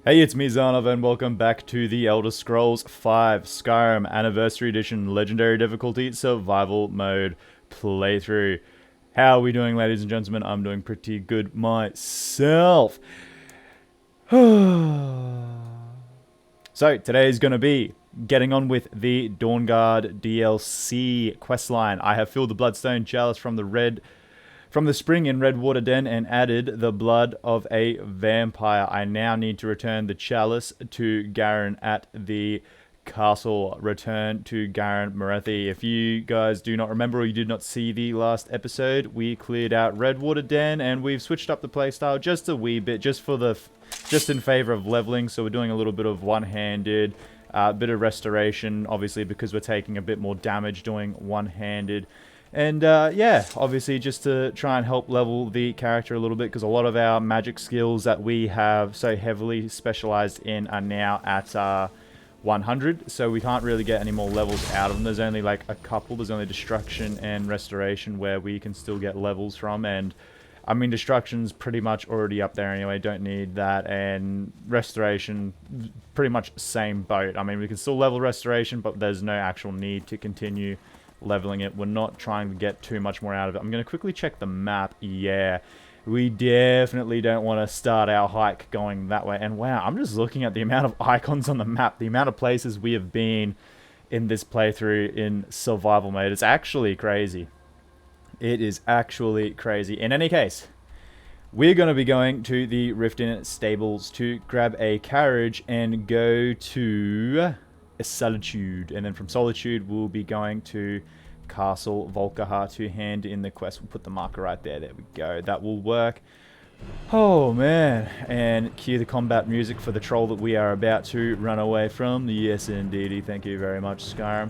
Hey, it's me, Zanov, and welcome back to the Elder Scrolls V Skyrim Anniversary Edition Legendary Difficulty Survival Mode playthrough. How are we doing, ladies and gentlemen? I'm doing pretty good myself. So, today is going to be getting on with the Dawnguard DLC questline. I have filled the Bloodstone Chalice from the spring in Redwater Den and added the blood of a vampire. I now need to return the chalice to Garen at the castle. Return to Garen Morethi. If you guys do not remember or you did not see the last episode, we cleared out Redwater Den and we've switched up the playstyle just a wee bit, just in favor of leveling. So we're doing a little bit of one-handed, bit of restoration, obviously because we're taking a bit more damage doing one-handed. And yeah, obviously just to try and help level the character a little bit, because a lot of our magic skills that we have so heavily specialized in are now at 100, so we can't really get any more levels out of them. There's only like a couple. There's only destruction and restoration where we can still get levels from, and I mean destruction's pretty much already up there anyway, don't need that, and restoration pretty much same boat. I mean we can still level restoration, but there's no actual need to continue leveling it. We're not trying to get too much more out of it. I'm going to quickly check the map. Yeah, we definitely don't want to start our hike going that way. And wow, I'm just looking at the amount of icons on the map, the amount of places we have been in this playthrough in survival mode. It's actually crazy. It is actually crazy. In any case, we're going to be going to the Riften stables to grab a carriage and go to Solitude, and then from Solitude we'll be going to Castle Volcah to hand in the quest. We'll put the marker right there. There we go. That will work. Oh man, and cue the combat music for the troll that we are about to run away from. Yes indeedy, thank you very much, Skyrim.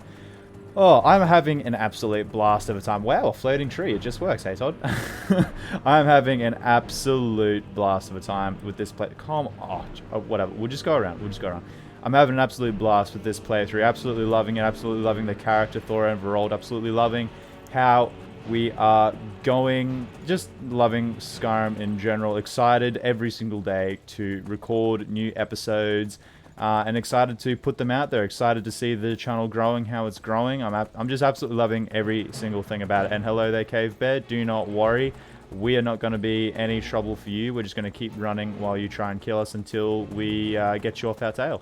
Oh, I'm having an absolute blast of a time. Wow, a floating tree, it just works, hey Todd? I'm having an absolute blast of a time with this play. Come on, whatever, we'll just go around, I'm having an absolute blast with this playthrough. Absolutely loving it. Absolutely loving the character Thora and Verold. Absolutely loving how we are going. Just loving Skyrim in general. Excited every single day to record new episodes. And excited to put them out there. Excited to see the channel growing, how it's growing. I'm just absolutely loving every single thing about it. And hello there, Cave Bear. Do not worry. We are not going to be any trouble for you. We're just going to keep running while you try and kill us until we get you off our tail.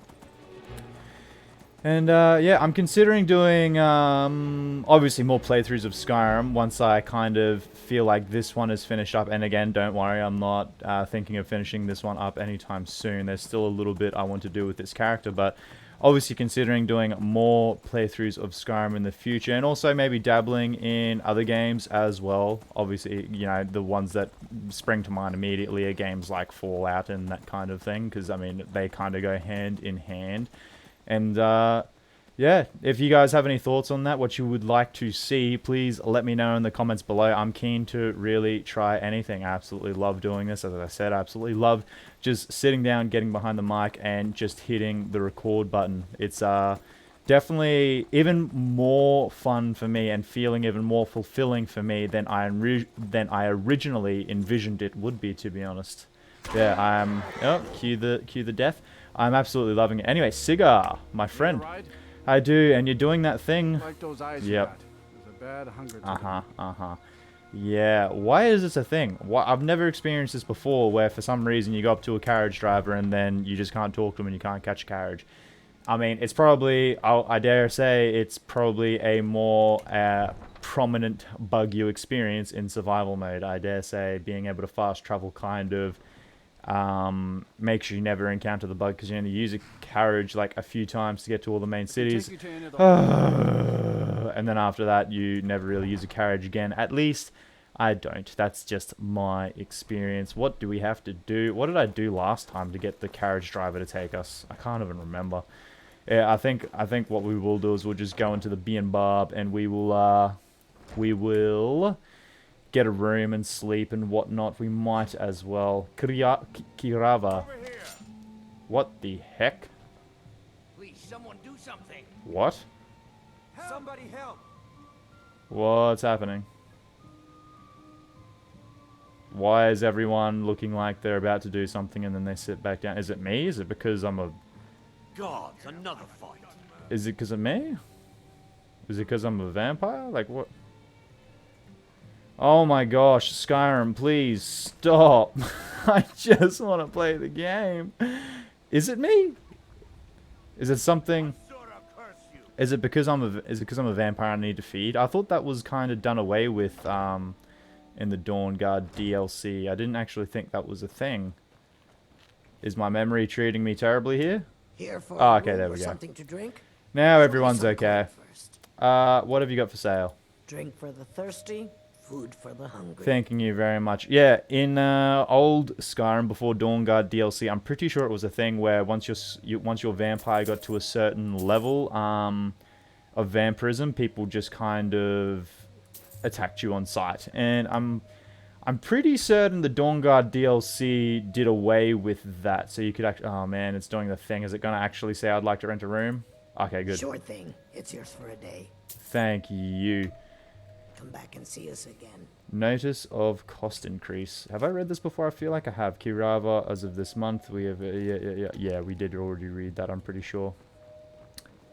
And yeah, I'm considering doing obviously more playthroughs of Skyrim once I kind of feel like this one is finished up. And again, don't worry, I'm not thinking of finishing this one up anytime soon. There's still a little bit I want to do with this character, but obviously considering doing more playthroughs of Skyrim in the future, and also maybe dabbling in other games as well. Obviously, you know, the ones that spring to mind immediately are games like Fallout and that kind of thing, because I mean they kind of go hand in hand. And yeah, if you guys have any thoughts on that, what you would like to see, please let me know in the comments below. I'm keen to really try anything. I absolutely love doing this. As I said, I absolutely love just sitting down, getting behind the mic, and just hitting the record button. It's definitely even more fun for me and feeling even more fulfilling for me than I originally envisioned it would be, to be honest. Yeah, I'm... Oh, cue the death. I'm absolutely loving it. Anyway, Cigar, my friend. I do, and you're doing that thing. Like those eyes yep. There's a bad hunger. Yeah, why is this a thing? I've never experienced this before, where for some reason you go up to a carriage driver and then you just can't talk to them and you can't catch a carriage. I mean, it's probably, I dare say, it's probably a more prominent bug you experience in survival mode. I dare say being able to fast travel kind of make sure you never encounter the bug, because you only use a carriage like a few times to get to all the main cities. And then after that, you never really use a carriage again. At least I don't. That's just my experience. What do we have to do? What did I do last time to get the carriage driver to take us? I can't even remember. Yeah, I think what we will do is we'll just go into the B&Barb and we will get a room and sleep and whatnot. We might as well. Kirava. What the heck? Please, someone do something. What? Somebody help. What's happening? Why is everyone looking like they're about to do something and then they sit back down? Is it me? Is it because I'm a... Gods, another fight. Is it because of me? Is it because I'm a vampire? Like, what? Oh my gosh, Skyrim, please stop. I just want to play the game. Is it me? Is it something... Is it because I'm a vampire and I need to feed? I thought that was kind of done away with in the Dawnguard DLC. I didn't actually think that was a thing. Is my memory treating me terribly here? Here for Oh, okay, there we go. Something to drink? Now everyone's Some okay. coffee first. What have you got for sale? Drink for the thirsty, food for the hungry. Thanking you very much. Yeah, in old Skyrim before Dawnguard DLC, I'm pretty sure it was a thing where once your vampire got to a certain level of vampirism, people just kind of attacked you on sight. And I'm pretty certain the Dawnguard DLC did away with that, so you could actually... Oh man, it's doing the thing. Is it going to actually say I'd like to rent a room? Okay, good. Sure thing. It's yours for a day. Thank you. Come back and see us again. Notice of cost increase. Have I read this before? I feel like I have. Kirava, as of this month, we have... Yeah, we did already read that, I'm pretty sure.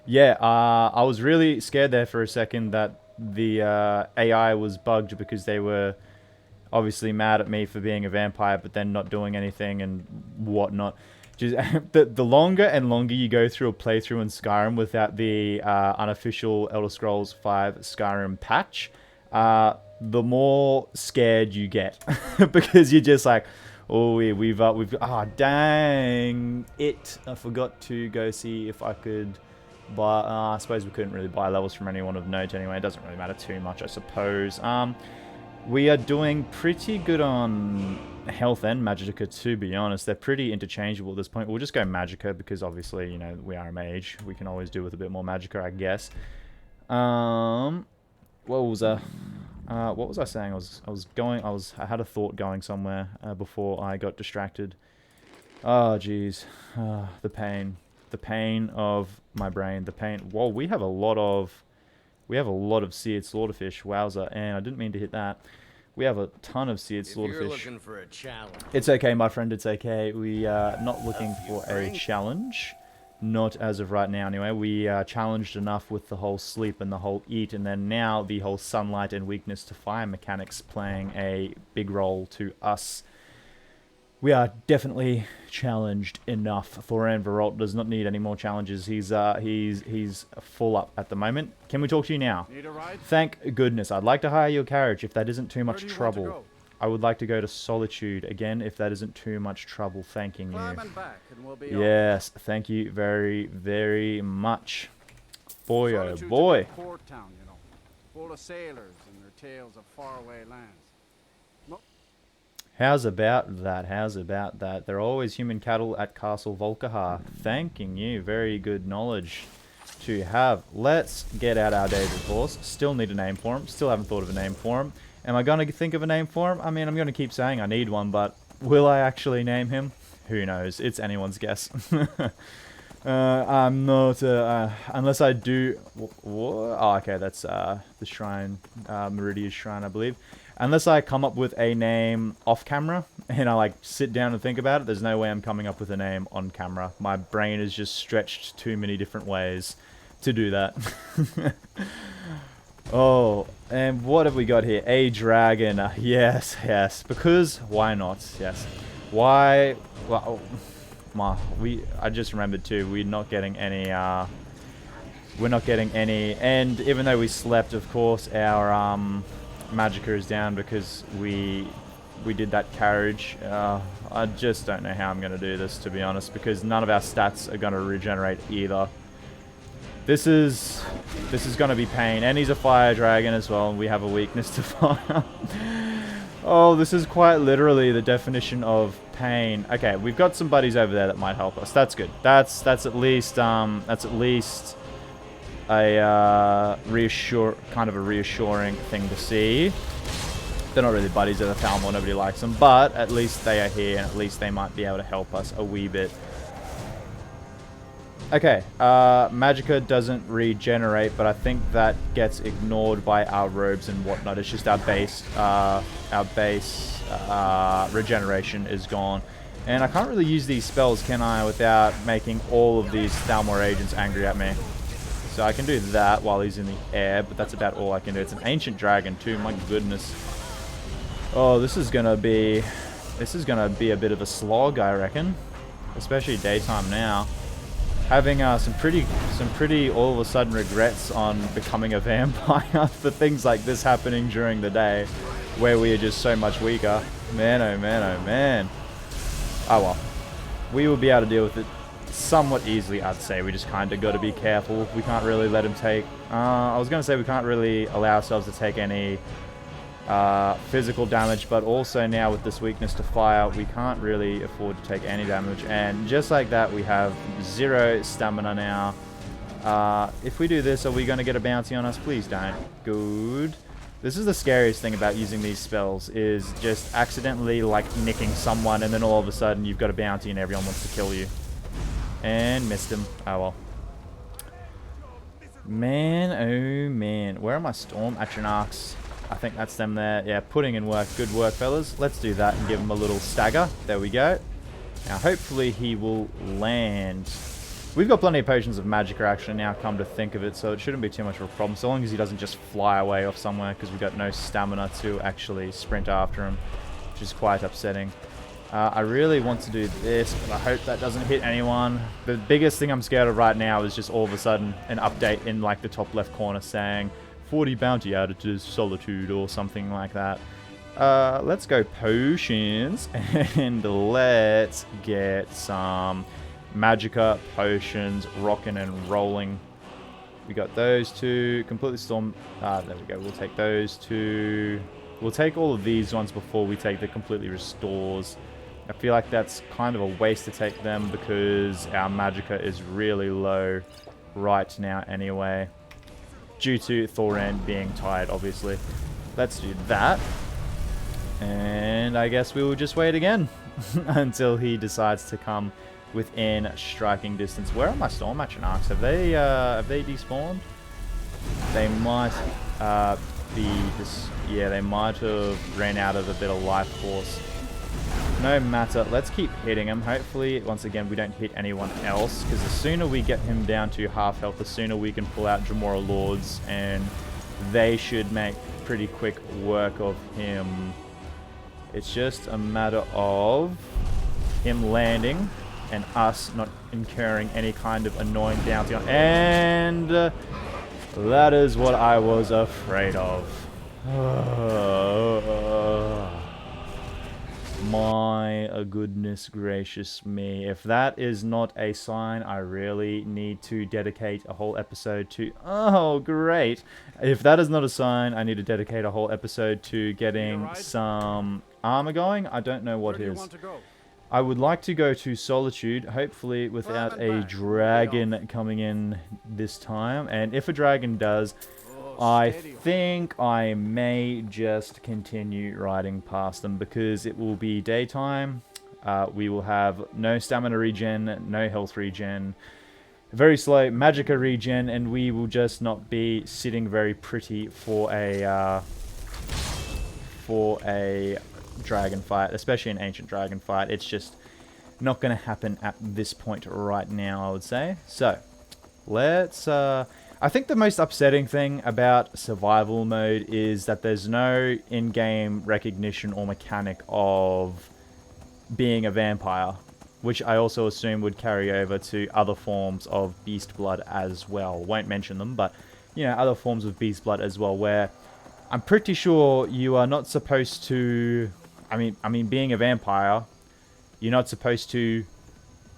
Yeah, I was really scared there for a second that the AI was bugged because they were obviously mad at me for being a vampire, but then not doing anything and whatnot. Just, the longer and longer you go through a playthrough in Skyrim without the unofficial Elder Scrolls V Skyrim patch, the more scared you get because you're just like, oh, we've dang it! I forgot to go see if I could buy. I suppose we couldn't really buy levels from anyone of note anyway. It doesn't really matter too much, I suppose. We are doing pretty good on health and magicka, to be honest. They're pretty interchangeable at this point. We'll just go magicka because obviously, you know, we are a mage. We can always do with a bit more magicka, I guess. What was I saying? I had a thought going somewhere before I got distracted. Oh jeez. The pain of my brain. The pain. Whoa, we have a lot of seared slaughterfish. Wowza. And I didn't mean to hit that. We have a ton of seared slaughterfish. If you're looking for a challenge. It's okay, my friend. It's okay. We are not looking for a challenge. Not as of right now, anyway. We are challenged enough with the whole sleep and the whole eat, and then now the whole sunlight and weakness to fire mechanics playing a big role to us. We are definitely challenged enough. Thoran Veralt does not need any more challenges. He's full up at the moment. Can we talk to you now? Need a ride? Thank goodness. I'd like to hire your carriage if that isn't too much Where do you want to trouble. go? I would like to go to Solitude again if that isn't too much trouble. Thanking you. Climb and back and we'll be Yes, thank you very, very much. Boy, oh Solitude's a boy. big port town, you know, full of sailors and their tales of faraway lands. How's about that? How's about that? There are always human cattle at Castle Volcah. Thanking you. Very good knowledge to have. Let's get out our David horse. Still need a name for him. Still haven't thought of a name for him. Am I going to think of a name for him? I mean, I'm going to keep saying I need one, but will I actually name him? Who knows? It's anyone's guess. I'm not... unless I do... Oh, okay, that's the shrine. Meridia's shrine, I believe. Unless I come up with a name off camera and I like sit down and think about it, there's no way I'm coming up with a name on camera. My brain is just stretched too many different ways to do that. Oh, and what have we got here? A dragon. Yes, yes. Because why not? Yes. Why? Well, I just remembered too. We're not getting any. We're not getting any. And even though we slept, of course, our magicka is down because we did that carriage. I just don't know how I'm going to do this, to be honest, because none of our stats are going to regenerate either. This is going to be pain, and he's a fire dragon as well, and we have a weakness to fire. Oh, this is quite literally the definition of pain. Okay, we've got some buddies over there that might help us. That's good. That's at least a kind of a reassuring thing to see. They're not really buddies at the Thalmor, nobody likes them, but at least they are here, and at least they might be able to help us a wee bit. Okay, Magicka doesn't regenerate, but I think that gets ignored by our robes and whatnot. It's just our base regeneration is gone. And I can't really use these spells, can I, without making all of these Thalmor agents angry at me. So I can do that while he's in the air, but that's about all I can do. It's an ancient dragon too, my goodness. Oh, this is gonna be a bit of a slog, I reckon. Especially daytime now. Having some pretty all of a sudden regrets on becoming a vampire for things like this happening during the day, where we are just so much weaker. Man, oh man, oh man. Oh well. We will be able to deal with it somewhat easily, I'd say. We just kind of got to be careful. We can't really let him take... I was going to say we can't really allow ourselves to take any physical damage, but also now with this weakness to fire, we can't really afford to take any damage. And just like that, we have 0 stamina now. If we do this, are we going to get a bounty on us? Please don't. Good. This is the scariest thing about using these spells, is just accidentally like nicking someone and then all of a sudden you've got a bounty and everyone wants to kill you. And missed him. Oh well. Man, oh man. Where are my Storm Atronachs? I think that's them there. Yeah, putting in work. Good work, fellas. Let's do that and give him a little stagger. There we go. Now, hopefully he will land. We've got plenty of potions of Magicka actually now, come to think of it, so it shouldn't be too much of a problem, so long as he doesn't just fly away off somewhere, because we've got no stamina to actually sprint after him, which is quite upsetting. I really want to do this, but I hope that doesn't hit anyone. The biggest thing I'm scared of right now is just all of a sudden an update in like the top left corner saying 40 bounty added to Solitude or something like that. Let's go potions and let's get some Magicka potions rocking and rolling. We got those two. Completely Storm. There we go. We'll take those two. We'll take all of these ones before we take the Completely Restores. I feel like that's kind of a waste to take them because our Magicka is really low right now anyway. Due to Thoran being tired, obviously. Let's do that. And I guess we will just wait again until he decides to come within striking distance. Where are my Storm Atronachs? Have they despawned? They might be this. Yeah, they might have ran out of a bit of life force. No matter. Let's keep hitting him. Hopefully, once again, we don't hit anyone else, because the sooner we get him down to half health, the sooner we can pull out Dremora Lords, and they should make pretty quick work of him. It's just a matter of him landing and us not incurring any kind of annoying bounty on. And that is what I was afraid of. My goodness gracious me. If that is not a sign, I really need to dedicate a whole episode to... Oh, great. If that is not a sign, I need to dedicate a whole episode to getting some armor going. I don't know what is. I would like to go to Solitude, hopefully without a dragon coming in this time. And if a dragon does, I think I may just continue riding past them because it will be daytime. We will have no stamina regen, no health regen, very slow Magicka regen, and we will just not be sitting very pretty for a dragon fight, especially an ancient dragon fight. It's just not going to happen at this point right now, I would say. So, let's... I think the most upsetting thing about survival mode is that there's no in-game recognition or mechanic of being a vampire, which I also assume would carry over to other forms of beast blood as well. Won't mention them, but, you know, other forms of beast blood as well, where I'm pretty sure you are not supposed to... I mean, being a vampire, you're not supposed to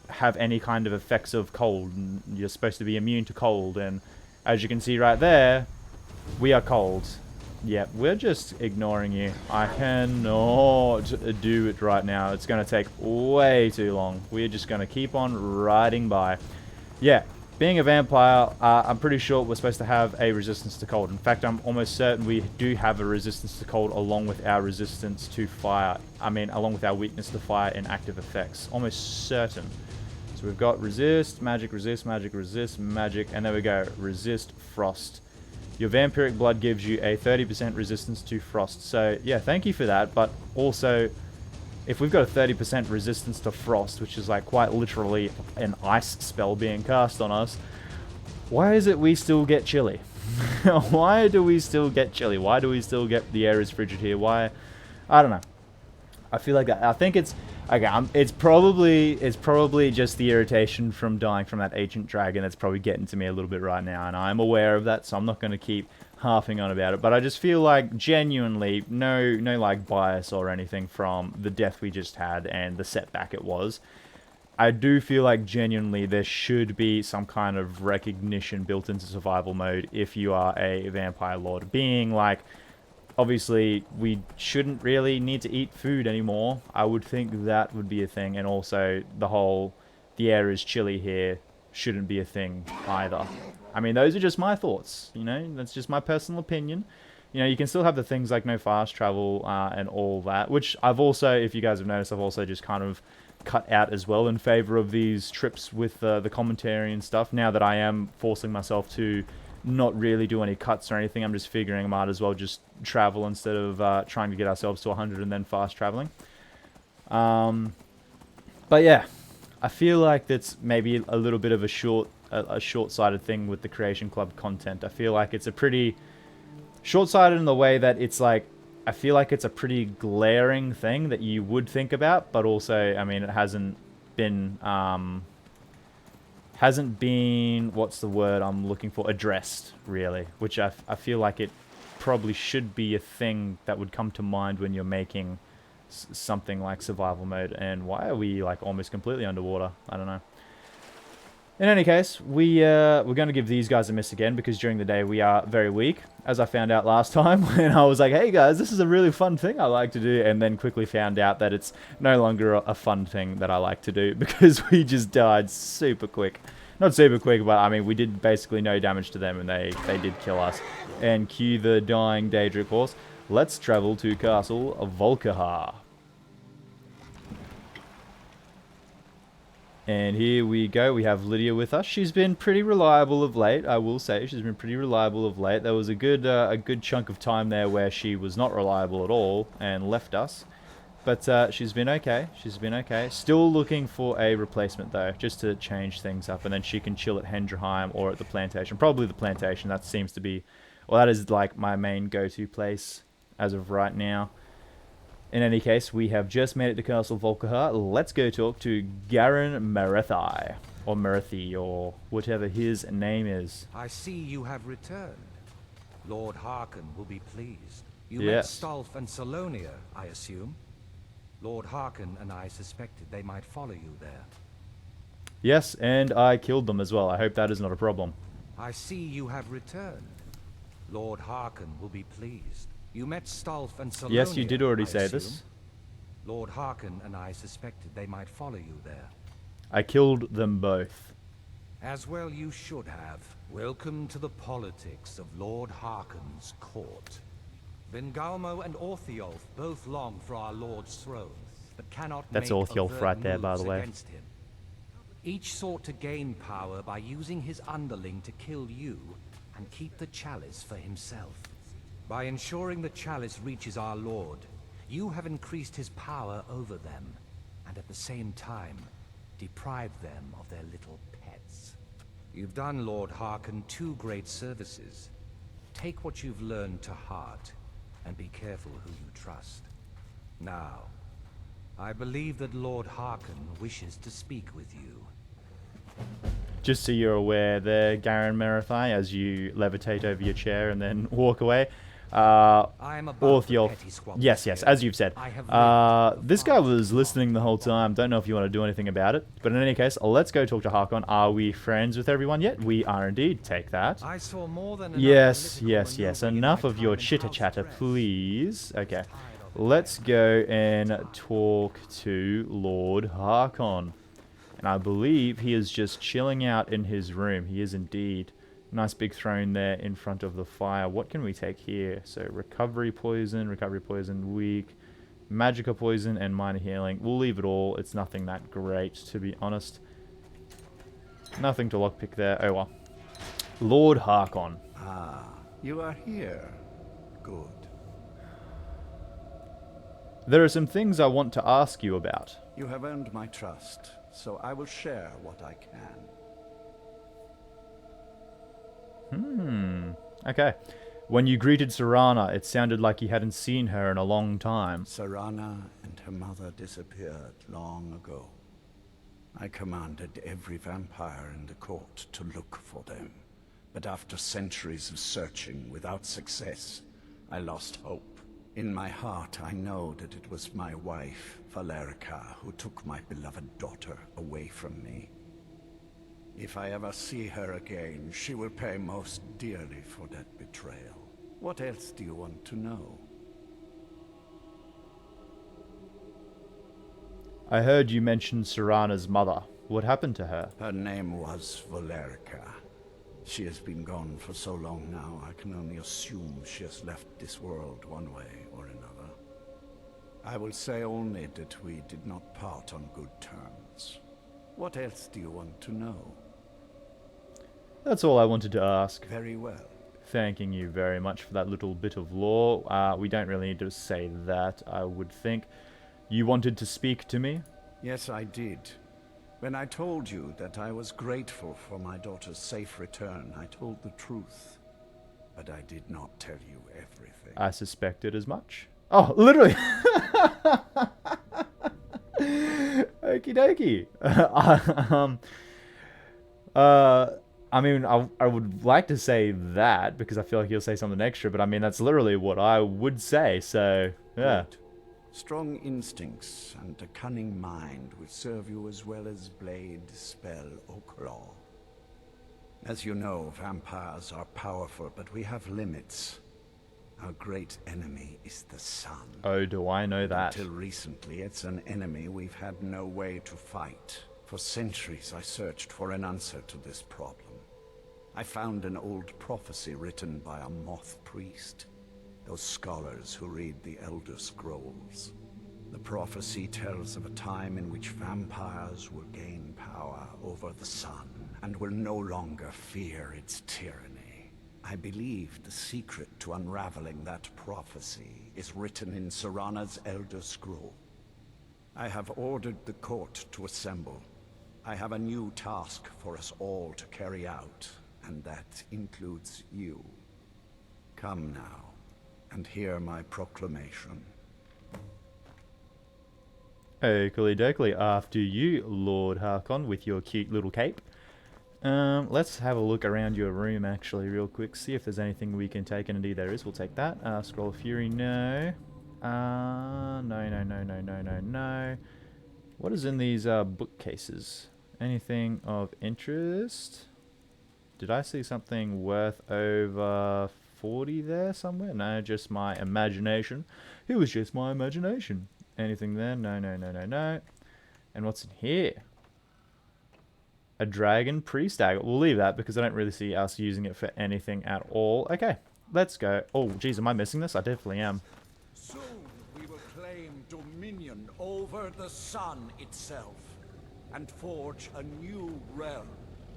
have any kind of effects of cold. You're supposed to be immune to cold, and as you can see right there, we are cold. Yeah, we're just ignoring you. I cannot do it right now. It's going to take way too long. We're just going to keep on riding by. Yeah, being a vampire, I'm pretty sure we're supposed to have a resistance to cold. In fact, I'm almost certain we do have a resistance to cold along with our resistance to fire. I mean, along with our weakness to fire and active effects. Almost certain. So we've got resist, magic, resist, magic, resist, magic, and there we go. Resist frost. Your vampiric blood gives you a 30% resistance to frost. So yeah, thank you for that. But also, if we've got a 30% resistance to frost, which is like quite literally an ice spell being cast on us, why is it we still get chilly? Why do we still get chilly? Why do we still get the air is frigid here? Why? I don't know. I feel like that. I think it's okay. It's probably just the irritation from dying from that ancient dragon that's probably getting to me a little bit right now, and I'm aware of that, so I'm not going to keep harping on about it. But I just feel like genuinely no like bias or anything from the death we just had and the setback it was. I do feel like genuinely there should be some kind of recognition built into survival mode if you are a vampire lord. Being like, obviously, we shouldn't really need to eat food anymore. I would think that would be a thing. And also, the air is chilly here shouldn't be a thing either. I mean, those are just my thoughts, you know? That's just my personal opinion. You know, you can still have the things like no fast travel and all that, which I've also, if you guys have noticed, I've also just kind of cut out as well in favor of these trips with the commentary and stuff. Now that I am forcing myself to not really do any cuts or anything, I'm just figuring I might as well just travel instead of trying to get ourselves to 100 and then fast traveling. But yeah, I feel like that's maybe a little bit of a short-sighted thing with the Creation Club content. I feel like it's a pretty short-sighted in the way that it's like, I feel like it's a pretty glaring thing that you would think about, but also, I mean, it hasn't been, what's the word I'm looking for, addressed, really, which I feel like it probably should be a thing that would come to mind when you're making something like survival mode. And why are we, like, almost completely underwater? I don't know. In any case, we're going to give these guys a miss again, because during the day we are very weak, as I found out last time when I was like, hey guys, this is a really fun thing I like to do, and then quickly found out that it's no longer a fun thing that I like to do, because we just died super quick. Not super quick, but I mean, we did basically no damage to them, and they did kill us. And cue the dying Daedric horse. Let's travel to Castle Volcah. And here we go. We have Lydia with us. She's been pretty reliable of late, I will say. She's been pretty reliable of late. There was a good chunk of time there where she was not reliable at all and left us. But she's been okay. She's been okay. Still looking for a replacement, though, just to change things up. And then she can chill at Hendrheim or at the plantation. Probably the plantation. That seems to be... Well, that is like my main go-to place as of right now. In any case, we have just made it to Castle Volcah. Let's go talk to Garen Merethi, or Merethi, or whatever his name is. I see you have returned. Lord Harkon will be pleased. You Yes. met Stolf and Salonia, I assume? Lord Harkon and I suspected they might follow you there. Yes, and I killed them as well. I hope that is not a problem. I see you have returned. Lord Harkon will be pleased. You met Stolf and Salonia, Yes, you did already I say assume? this. Lord Harkon and I suspected they might follow you there. I killed them both. As well you should have. Welcome to the politics of Lord Harkon's court. Vingalmo and Orthiolf both long for our Lord's throne, but cannot That's make Orthiolf overt right there, by moves the way. against him. Each sought to gain power by using his underling to kill you and keep the chalice for himself. By ensuring the chalice reaches our Lord, you have increased his power over them, and at the same time, deprived them of their little pets. You've done Lord Harkon 2 great services. Take what you've learned to heart, and be careful who you trust. Now, I believe that Lord Harkon wishes to speak with you. Just so you're aware there, Garen Merethi, as you levitate over your chair and then walk away. I am above the Orthiolf. petty squabbles Yes, here. as you've said. I have lived with This the guy father was listening the whole time. Don't know if you want to do anything about it. But in any case, let's go talk to Harkon. Are we friends with everyone yet? We are indeed. Take that. I saw more than enough Yes, political yes. maneuvering in Enough my of your time in chitter-chatter, House Crest. please. Okay. Let's go and talk to Lord Harkon. And I believe he is just chilling out in his room. He is indeed. Nice big throne there in front of the fire. What can we take here? So recovery poison, weak, magicka poison, and minor healing. We'll leave it all. It's nothing that great, to be honest. Nothing to lockpick there. Oh well. Lord Harkon. Ah, you are here. Good. There are some things I want to ask you about. You have earned my trust, so I will share what I can. Okay. When you greeted Serana, it sounded like you hadn't seen her in a long time. Serana and her mother disappeared long ago. I commanded every vampire in the court to look for them. But after centuries of searching without success, I lost hope. In my heart, I know that it was my wife, Volcah, who took my beloved daughter away from me. If I ever see her again, she will pay most dearly for that betrayal. What else do you want to know? I heard you mention Serana's mother. What happened to her? Her name was Volcah. She has been gone for so long now, I can only assume she has left this world one way or another. I will say only that we did not part on good terms. What else do you want to know? That's all I wanted to ask. Very well. Thanking you very much for that little bit of lore. We don't really need to say that, I would think. You wanted to speak to me? Yes, I did. When I told you that I was grateful for my daughter's safe return, I told the truth. But I did not tell you everything. I suspected as much. Oh, literally! Okie dokie. I mean, I would like to say that, because I feel like he'll say something extra, but I mean, that's literally what I would say, so, yeah. Good. Strong instincts and a cunning mind will serve you as well as blade, spell, or claw. As you know, vampires are powerful, but we have limits. Our great enemy is the sun. Oh, do I know that? Until recently, it's an enemy we've had no way to fight. For centuries, I searched for an answer to this problem. I found an old prophecy written by a Moth Priest. Those scholars who read the Elder Scrolls. The prophecy tells of a time in which vampires will gain power over the sun and will no longer fear its tyranny. I believe the secret to unraveling that prophecy is written in Serana's Elder Scroll. I have ordered the court to assemble. I have a new task for us all to carry out, and that includes you. Come now. And hear my proclamation. Oakley dokley, after you, Lord Harkon, with your cute little cape. Let's have a look around your room, actually, real quick. See if there's anything we can take, and indeed there is. We'll take that. Scroll of Fury, no. No. What is in these bookcases? Anything of interest? Did I see something worth over 40 there somewhere? No, just my imagination. It was just my imagination. Anything there? No. And what's in here? A Dragon Priest dagger. We'll leave that because I don't really see us using it for anything at all. Okay, let's go. Oh, geez, am I missing this? I definitely am. Soon we will claim dominion over the sun itself and forge a new realm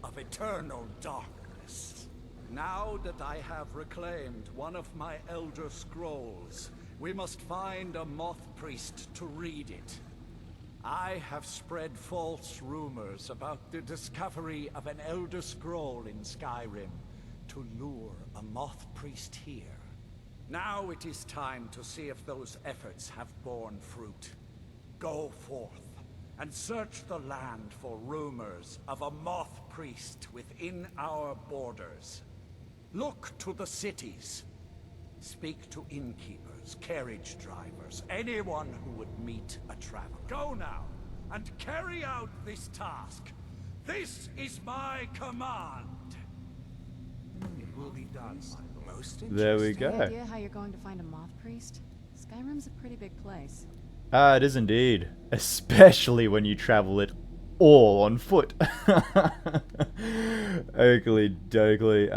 of eternal darkness. Now that I have reclaimed one of my Elder Scrolls, we must find a Moth Priest to read it. I have spread false rumors about the discovery of an Elder Scroll in Skyrim to lure a Moth Priest here. Now it is time to see if those efforts have borne fruit. Go forth and search the land for rumors of a Moth Priest within our borders. Look to the cities. Speak to innkeepers, carriage drivers, anyone who would meet a traveler. Go now, and carry out this task. This is my command. It will be done. Most There we Any go. idea how you're going to find a Moth Priest? Skyrim's a pretty big place. It is indeed. Especially when you travel it all on foot. Oakley dokley.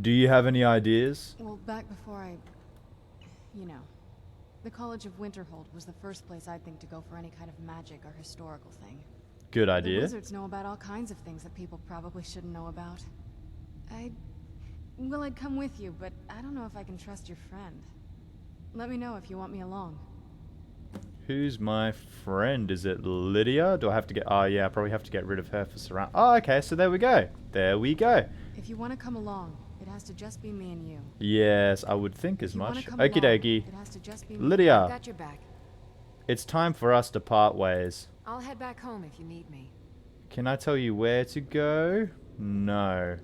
Do you have any ideas? Well, back before the College of Winterhold was the first place I'd think to go for any kind of magic or historical thing. Good The idea. wizards know about all kinds of things that people probably shouldn't know about. I'd come with you, but I don't know if I can trust your friend. Let me know if you want me along. Who's my friend? Is it Lydia? Do I have to get... Oh, yeah, I probably have to get rid of her for surround... Oh, okay, so there we go. There we go. If you want to come along, it has to just be me and you. Yes, I would think as If you wanna much. come Okie along, dokie. it has to just be me. Lydia, Got your back. it's time for us to part ways. I'll head back home if you need me. Can I tell you where to go? No.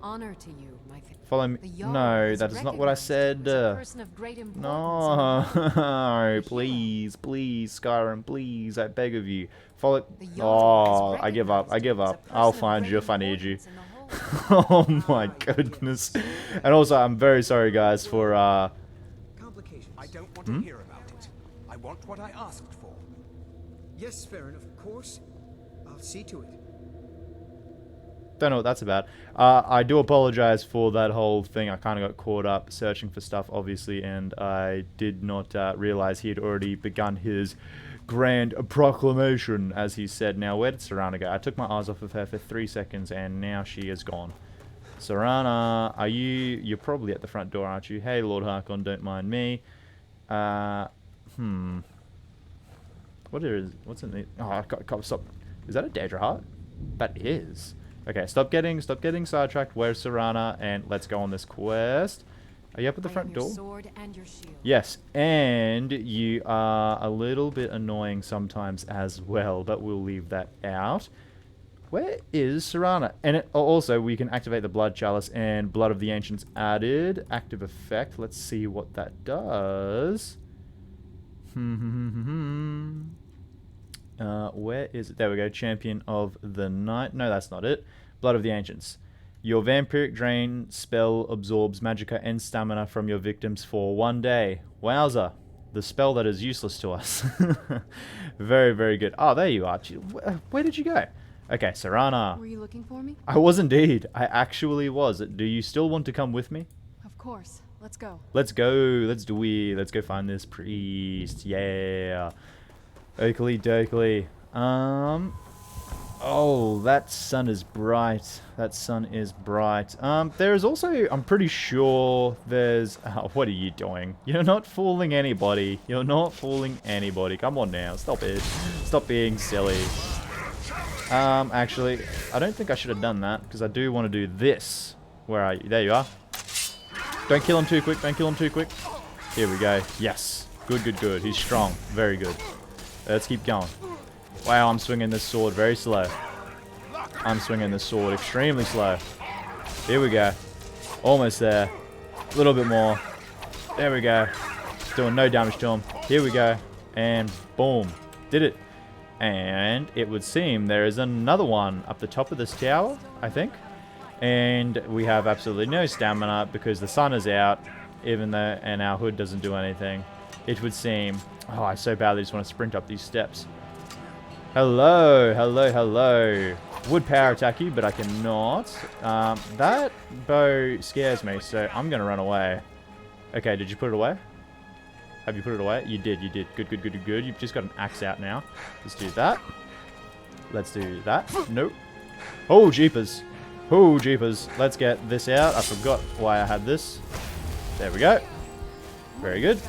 Honor to you, my fa- Follow me. The Jarl No, has that is not what I recognized you said. as a person of great importance in the No, please, please, Skyrim, please, I beg of you. Follow. The Jarl Oh, has I give up. I recognized give you as a up. I'll person of find you great if I need you. importance in the whole Oh my goodness. And also, I'm very sorry, guys, for Complications. I don't want to hear about it. I want what I asked for. Yes, Farron, of course. I'll see to it. Don't know what that's about. I do apologize for that whole thing. I kind of got caught up searching for stuff, obviously, and I did not realize he had already begun his grand proclamation, as he said. Now, where did Serana go? I took my eyes off of her for 3 seconds, and now she is gone. Serana, are you... You're probably at the front door, aren't you? Hey, Lord Harkon, don't mind me. What is... What's in the... Oh, I can't stop. Is that a Daedra heart? That is... Okay, stop getting sidetracked. Where's Serana? And let's go on this quest. Are you up at the front door? Sword and your shield. Yes, and you are a little bit annoying sometimes as well, but we'll leave that out. Where is Serana? And also, we can activate the Blood Chalice and Blood of the Ancients added. Active effect. Let's see what that does. Where is it? There we go. Champion of the Night. No, that's not it. Blood of the Ancients. Your Vampiric Drain spell absorbs magicka and stamina from your victims for 1 day. Wowza. The spell that is useless to us. Very, very good. Oh, there you are. Where did you go? Okay, Serana. Were you looking for me? I was indeed. I actually was. Do you still want to come with me? Of course. Let's go. Let's go. Let's do it. Let's go find this priest. Yeah. Oakley dokley. Oh, that sun is bright. That sun is bright. There is also, I'm pretty sure there's... what are you doing? You're not fooling anybody. You're not fooling anybody. Come on now. Stop it. Stop being silly. Actually, I don't think I should have done that, because I do want to do this. Where are you? There you are. Don't kill him too quick. Don't kill him too quick. Here we go. Yes. Good, good, good. He's strong. Very good. Let's keep going. Wow, I'm swinging this sword very slow. I'm swinging this sword extremely slow. Here we go. Almost there. A little bit more. There we go. Doing no damage to him. Here we go. And boom. Did it. And it would seem there is another one up the top of this tower, I think. And we have absolutely no stamina because the sun is out, even though, and our hood doesn't do anything. It would seem. Oh, I so badly just want to sprint up these steps. Hello, hello, hello. Would power attack you, but I cannot. That bow scares me, so I'm going to run away. Okay, did you put it away? Have you put it away? You did, you did. Good, good, good, good, good. You've just got an axe out now. Let's do that. Let's do that. Nope. Oh, jeepers. Oh, jeepers. Let's get this out. I forgot why I had this. There we go. Very good.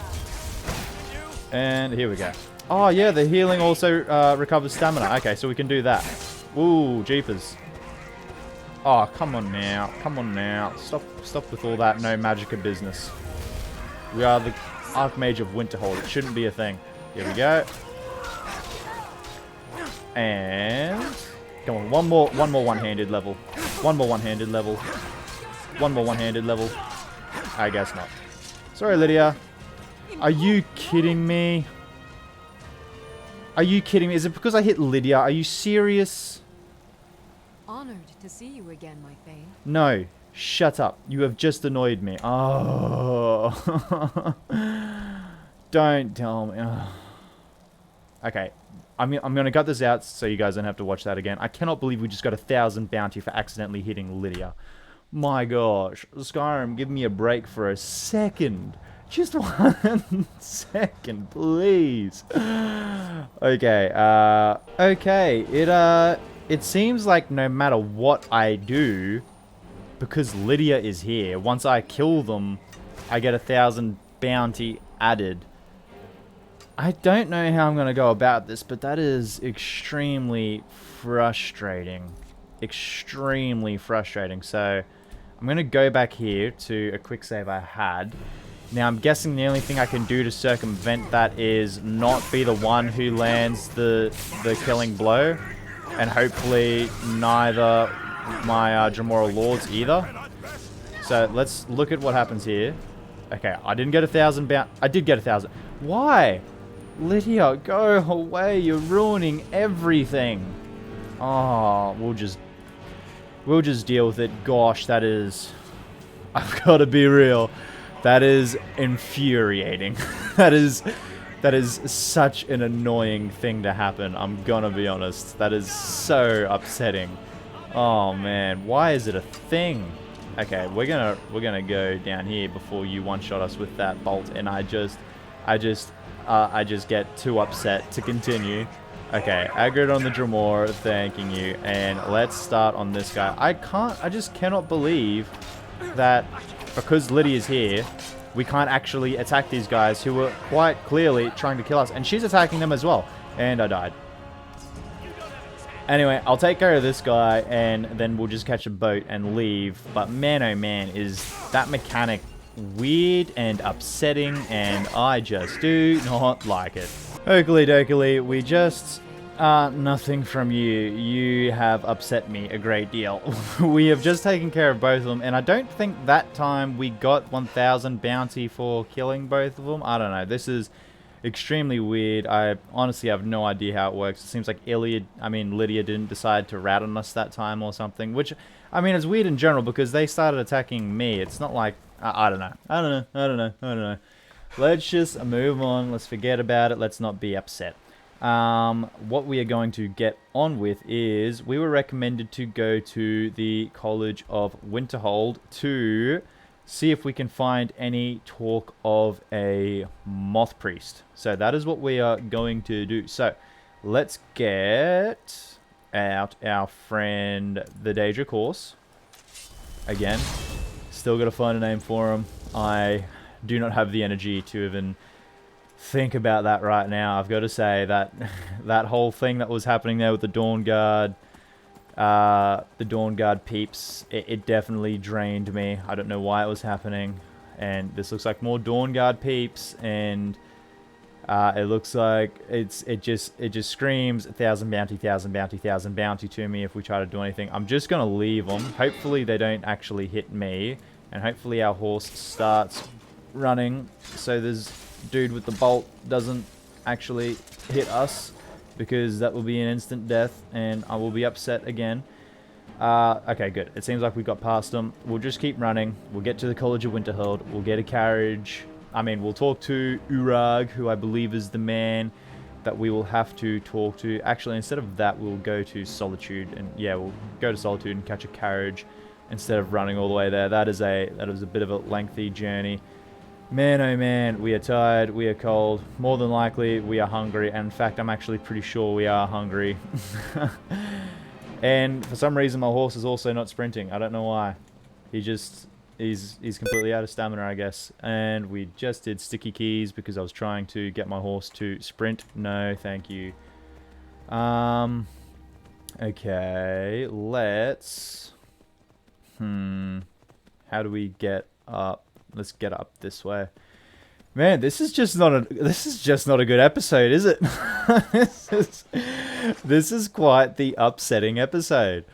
And here we go. Oh, yeah, the healing also recovers stamina. Okay, so we can do that. Ooh, jeepers. Oh, come on now. Come on now. Stop with all that no magicka business. We are the Archmage of Winterhold. It shouldn't be a thing. Here we go. And... Come on, one more one-handed level. One more one-handed level. One more one-handed level. I guess not. Sorry, Lydia. Are you kidding me? Are you kidding me? Is it because I hit Lydia? Are you serious? Honored to see you again, my Thane. No. Shut up. You have just annoyed me. Oh. Don't tell me. Oh. Okay. I'm going to cut this out so you guys don't have to watch that again. I cannot believe we just got 1,000 bounty for accidentally hitting Lydia. My gosh. Skyrim, give me a break for a second. Just 1 second, please. Okay, okay. It seems like no matter what I do, because Lydia is here, once I kill them, I get 1,000 bounty added. I don't know how I'm going to go about this, but that is extremely frustrating. Extremely frustrating. So, I'm going to go back here to a quick save I had. Now, I'm guessing the only thing I can do to circumvent that is not be the one who lands the killing blow. And hopefully neither my Dremora Lords either. So, let's look at what happens here. Okay, I didn't get 1,000 bounty. I did get 1,000. Why? Lydia, go away. You're ruining everything. Oh, we'll just deal with it. Gosh, that is... I've got to be real. That is infuriating. that is such an annoying thing to happen. I'm gonna be honest. That is so upsetting. Oh man, why is it a thing? Okay, we're gonna go down here before you one-shot us with that bolt, and I just get too upset to continue. Okay, aggroed on the Dremora, thanking you, and let's start on this guy. I just cannot believe that because Lydia's here, we can't actually attack these guys who were quite clearly trying to kill us, and she's attacking them as well, and I died. Anyway, I'll take care of this guy, and then we'll just catch a boat and leave. But man, oh man, is that mechanic weird and upsetting, and I just do not like it. Oakley dokley, we just nothing from you. You have upset me a great deal. We have just taken care of both of them, and I don't think that time we got 1,000 bounty for killing both of them. I don't know. This is extremely weird. I honestly have no idea how it works. It seems like Lydia didn't decide to rat on us that time or something, which, I mean, it's weird in general because they started attacking me. It's not like, I don't know. Let's just move on. Let's forget about it. Let's not be upset. What we are going to get on with is we were recommended to go to the College of Winterhold to see if we can find any talk of a Moth Priest. So that is what we are going to do. So let's get out our friend the Daedra course. Again, still got to find a name for him. I do not have the energy to even think about that right now. I've got to say that that whole thing that was happening there with the Dawn Guard, peeps, it definitely drained me. I don't know why it was happening. And this looks like more Dawn Guard peeps, and it looks like it just screams 1,000 bounty, 1,000 bounty, 1,000 bounty to me if we try to do anything. I'm just gonna leave them. Hopefully they don't actually hit me, and hopefully our horse starts running so this dude with the bolt doesn't actually hit us, because that will be an instant death and I will be upset again. Okay, good. It seems like we got past them. We'll just keep running. We'll get to the College of Winterhold. We'll get a carriage. We'll talk to Urag, who I believe is the man that we will have to talk to. Actually, instead of that, we'll go to Solitude, and yeah, we'll go to Solitude and catch a carriage instead of running all the way there. That is a bit of a lengthy journey. Man, oh man, we are tired, we are cold, more than likely we are hungry, and in fact I'm actually pretty sure we are hungry. And for some reason my horse is also not sprinting. I don't know why. He's completely out of stamina, I guess. And we just did sticky keys because I was trying to get my horse to sprint. No, thank you. Okay, let's... How do we get up? Let's get up this way. Man, this is just not a good episode, is it? This is quite the upsetting episode.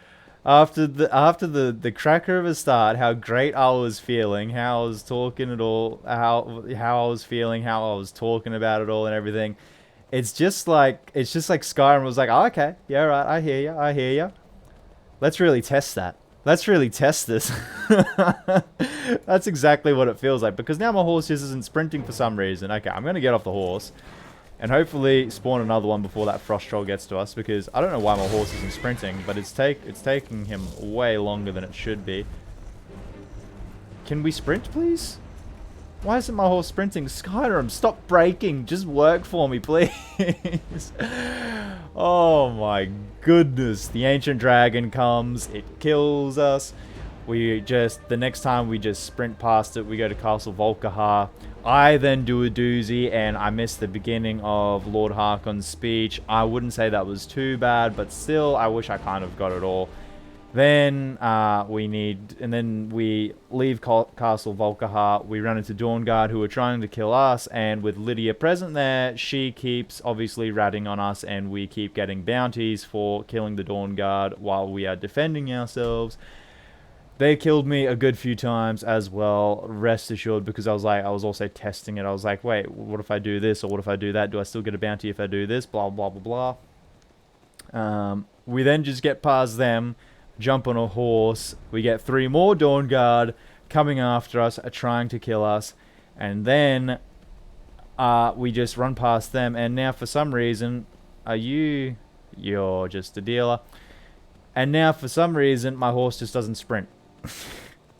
After the cracker of a start, how great I was feeling, how I was talking it all, how I was feeling, how I was talking about it all and everything. It's just like Skyrim was like, oh, okay, yeah, right, I hear you. Let's really test that. Let's really test this. That's exactly what it feels like, because now my horse just isn't sprinting for some reason. Okay, I'm going to get off the horse and hopefully spawn another one before that frost troll gets to us, because I don't know why my horse isn't sprinting, but it's taking him way longer than it should be. Can we sprint, please? Why isn't my horse sprinting? Skyrim, stop braking. Just work for me, please. Oh my goodness. The ancient dragon comes. It kills us. The next time we just sprint past it, we go to Castle Volcah. I then do a doozy, and I missed the beginning of Lord Harkon's speech. I wouldn't say that was too bad, but still, I wish I kind of got it all. Then we leave Castle Volcah. We run into Dawnguard, who are trying to kill us, and with Lydia present there, she keeps obviously ratting on us, and we keep getting bounties for killing the Dawnguard while we are defending ourselves. They killed me a good few times as well, rest assured, because I was also testing it. I was like, wait, what if I do this, or what if I do that? Do I still get a bounty if I do this? Blah, blah, blah, blah. We then just get past them, jump on a horse. We get 3 more Dawnguard coming after us, trying to kill us. And then we just run past them. And now for some reason, you're just a dealer. And now for some reason, my horse just doesn't sprint.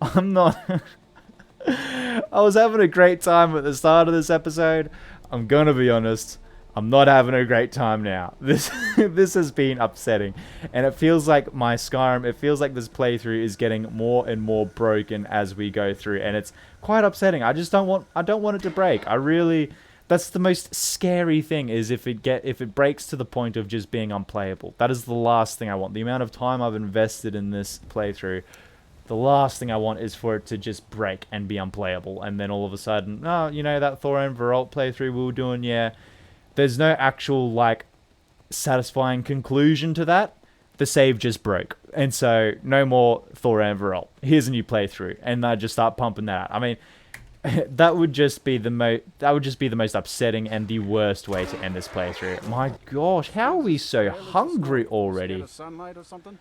I'm not... I was having a great time at the start of this episode. I'm gonna be honest. I'm not having a great time now. This has been upsetting. And it feels like my Skyrim, it feels like this playthrough is getting more and more broken as we go through. And it's quite upsetting. I don't want it to break. That's the most scary thing, is if it breaks to the point of just being unplayable. That is the last thing I want. The amount of time I've invested in this playthrough, the last thing I want is for it to just break and be unplayable. And then all of a sudden, oh, you know, that Thorin Veralt playthrough we were doing, yeah. There's no actual, like, satisfying conclusion to that. The save just broke. And so, no more Thorin Veralt. Here's a new playthrough. And I just start pumping that out. I mean, that would just be the most upsetting and the worst way to end this playthrough. My gosh, how are we so hungry already? Sunlight or something?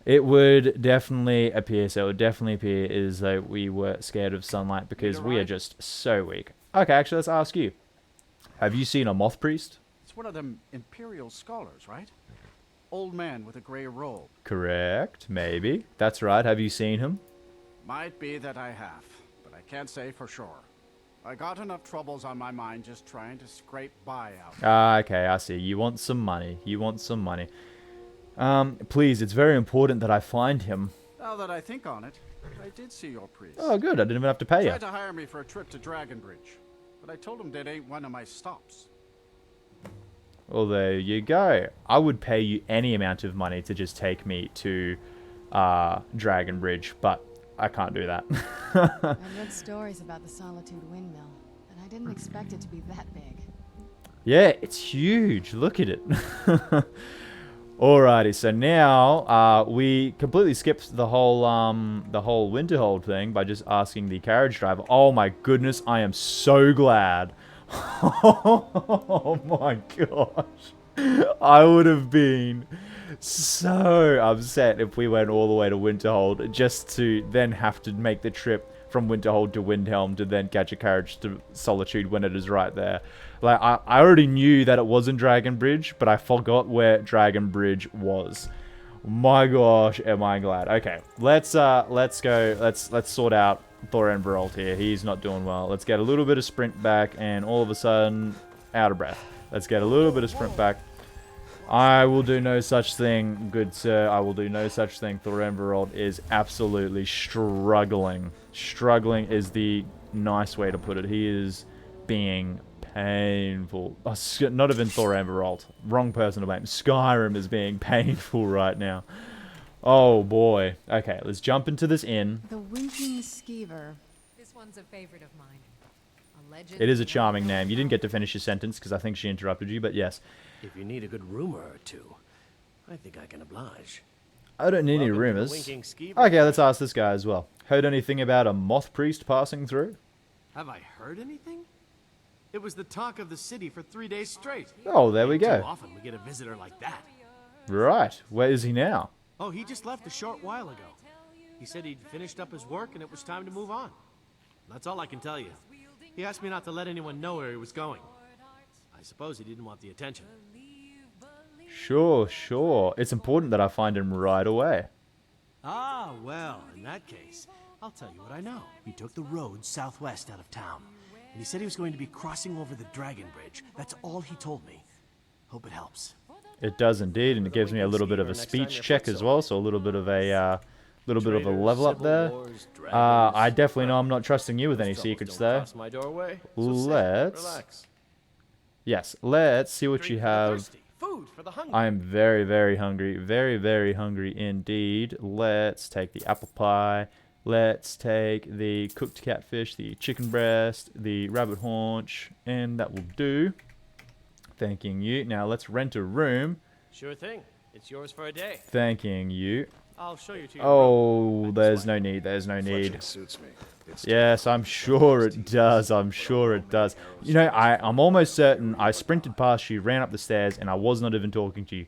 It would definitely appear so. It would definitely appear as though we were scared of sunlight, because we are just so weak. Okay, actually, let's ask you. Have you seen a Moth Priest? It's one of them Imperial scholars, right? Old man with a grey robe. Correct, maybe. That's right. Have you seen him? Might be that I have, but I can't say for sure. I got enough troubles on my mind just trying to scrape by out. Ah, okay, I see. You want some money. Please, it's very important that I find him. Now that I think on it, I did see your priest. Oh, good. I didn't even have to pay you. Tried to hire me for a trip to Dragonbridge, but I told him that ain't one of my stops. Well, there you go. I would pay you any amount of money to just take me to Dragonbridge, but I can't do that. I've read stories about the Solitude windmill, but I didn't expect it to be that big. Yeah, it's huge. Look at it. Alrighty, so now we completely skipped the whole Winterhold thing by just asking the carriage driver. Oh my goodness, I am so glad. Oh my gosh. I would have been so upset if we went all the way to Winterhold just to then have to make the trip from Winterhold to Windhelm to then catch a carriage to Solitude when it is right there. Like, I already knew that it wasn't Dragonbridge, but I forgot where Dragonbridge was. My gosh, am I glad. Okay, let's go. Let's sort out Thorin Veralt here. He's not doing well. Let's get a little bit of sprint back, and all of a sudden, out of breath. Let's get a little bit of sprint back. I will do no such thing, good sir. I will do no such thing. Thorin Veralt is absolutely struggling. Struggling is the nice way to put it. He is being painful. Oh, not even Thorin Veralt. Wrong person to blame. Skyrim is being painful right now. Oh boy. Okay, let's jump into this inn. The Winking Skeever. This one's a favorite of mine. It is a charming name. You didn't get to finish your sentence because I think she interrupted you, but yes. If you need a good rumor or two, I think I can oblige. I don't need any rumors. Okay, let's ask this guy as well. Heard anything about a Moth Priest passing through? Have I heard anything? It was the talk of the city for 3 days straight. Oh, there we go. Too often we get a visitor like that. Right. Where is he now? Oh, he just left a short while ago. He said he'd finished up his work and it was time to move on. That's all I can tell you. He asked me not to let anyone know where he was going. I suppose he didn't want the attention. Sure, sure. It's important that I find him right away. Ah, well, in that case, I'll tell you what I know. He took the road southwest out of town. And he said he was going to be crossing over the Dragon Bridge. That's all he told me. Hope it helps. It does indeed, and it gives me a little bit of a speech check as well, so a little bit of a level up there. I definitely know I'm not trusting you with any secrets there. Let's see what you have. I am very, very hungry. Very, very hungry indeed. Let's take the apple pie. Let's take the cooked catfish, the chicken breast, the rabbit haunch, and that will do. Thanking you. Now let's rent a room. Sure thing. It's yours for a day. Thanking you. I'll show you to your Oh, there's no need. There's no need. Yes, I'm sure it does. I'm sure it does. You know, I'm almost certain I sprinted past you, ran up the stairs, and I was not even talking to you.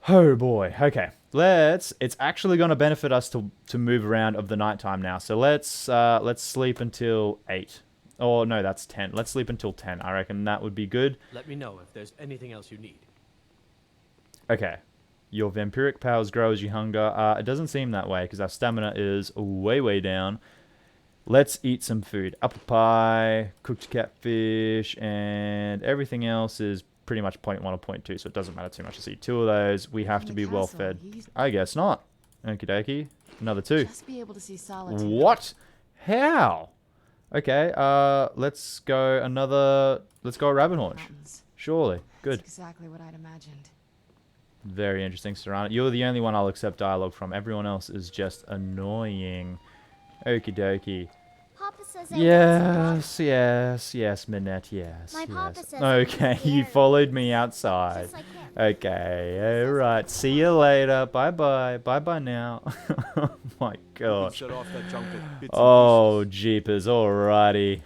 Oh boy. Okay. It's actually going to benefit us to move around of the nighttime now. So let's sleep until 8. Oh no, that's 10. Let's sleep until 10. I reckon that would be good. Let me know if there's anything else you need. Okay. Your vampiric powers grow as you hunger. It doesn't seem that way because our stamina is way, way down. Let's eat some food. Apple pie, cooked catfish, and everything else is pretty much 0.1 or 0.2, so it doesn't matter too much to eat 2 of those. We have to be well fed. I guess not. Okie dokie. Another 2. Just be able to see Solitude. What? How? Okay, let's go a rabbit haunch. Surely. Good. That's exactly what I'd imagined. Very interesting, Serrano. You're the only one I'll accept dialogue from. Everyone else is just annoying. Okie dokie. Papa says Yes, Minette, yes. My Papa says okay, you followed me outside. Okay, alright. See you later. Bye-bye. Bye-bye now. Oh my gosh. Oh, jeepers. Alrighty.